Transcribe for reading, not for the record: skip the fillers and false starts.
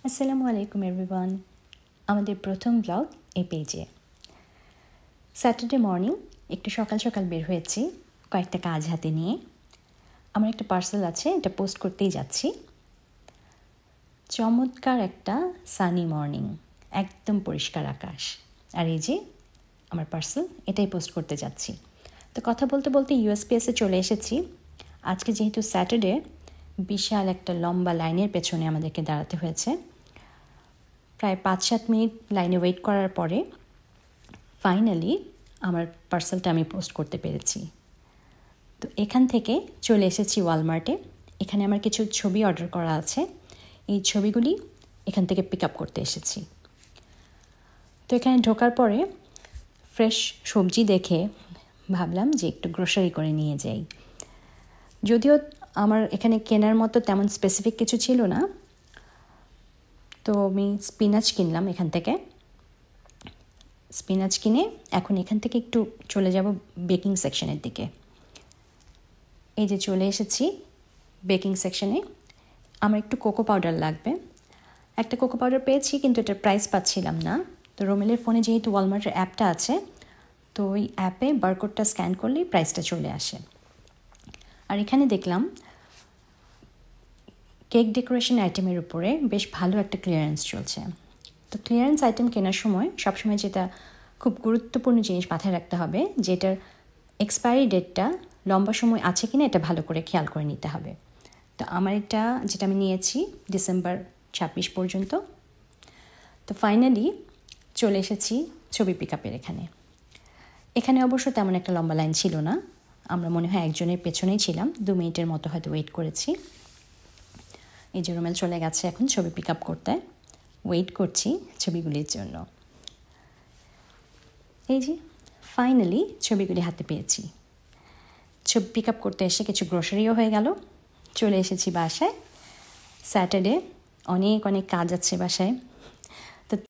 আসসালামু আলাইকুম এভরিওয়ান। আমাদের প্রথম ব্লগ এই পেজে। স্যাটারডে মর্নিং একটু সকাল সকাল বের হয়েছি কয়েকটা কাজ হাতে নিয়ে। আমার একটা পার্সেল আছে, এটা পোস্ট করতেই যাচ্ছি। চমৎকার একটা সানি মর্নিং, একদম পরিষ্কার আকাশ, আর এই যে আমার পার্সেল, এটাই পোস্ট করতে যাচ্ছি। তো কথা বলতে বলতে ইউএসপিএসে চলে এসেছি। আজকে যেহেতু স্যাটারডে, বিশাল একটা লম্বা লাইনের পেছনে আমাদেরকে দাঁড়াতে হয়েছে। প্রায় 5-7 মিনিট লাইনে ওয়েট করার পরে ফাইনালি আমার পার্সেলটা আমি পোস্ট করতে পেরেছি। তো এখান থেকে চলে এসেছি ওয়ালমার্টে। এখানে আমার কিছু ছবি অর্ডার করা আছে, এই ছবিগুলি এখান থেকে পিক আপ করতে এসেছি। তো এখানে ঢোকার পরে ফ্রেশ সবজি দেখে ভাবলাম যে একটু গ্রোসারি করে নিয়ে যাই। যদিও আমার এখানে কেনার মতো তেমন স্পেসিফিক কিছু ছিল না, তো আমি স্পিনাচ কিনলাম এখান থেকে। স্পিনাচ কিনে এখন এখান থেকে একটু চলে যাব বেকিং সেকশনের দিকে। এই যে চলে এসেছি বেকিং সেকশনে। আমার একটু কোকো পাউডার লাগবে। একটা কোকো পাউডার পেয়েছি, কিন্তু এটার প্রাইস পাচ্ছিলাম না। তো রোমেলের ফোনে যেহেতু ওয়ালমার্টের অ্যাপটা আছে, তো ওই অ্যাপে বারকোডটা স্ক্যান করলেই প্রাইসটা চলে আসে। আর এখানে দেখলাম কেক ডেকোরেশন আইটেমের উপরে বেশ ভালো একটা ক্লিয়ারেন্স চলছে। তো ক্লিয়ারেন্স আইটেম কেনার সময় সবসময় যেটা খুব গুরুত্বপূর্ণ জিনিস মাথায় রাখতে হবে, যেটার এক্সপায়ারি ডেটটা লম্বা সময় আছে কিনা এটা ভালো করে খেয়াল করে নিতে হবে। তো আমার এটা যেটা আমি নিয়েছি ডিসেম্বর 26 পর্যন্ত। তো ফাইনালি চলে এসেছি ছবি পিক আপের এখানে। এখানে অবশ্য তেমন একটা লম্বা লাইন ছিল না, আমরা মনে হয় একজনের পেছনেই ছিলাম, 2 মিনিটের মতো হয়তো ওয়েট করেছি। এই যে রোমেল চলে গেছে এখন ছবি পিক আপ করতে, ওয়েট করছি ছবিগুলির জন্য। এই যে ফাইনালি ছবিগুলি হাতে পেয়েছি। ছবি পিক আপ করতে এসে কিছু গ্রোসারিও হয়ে গেল। চলে এসেছি বাসায়। স্যাটারডে অনেক কাজ আছে বাসায়,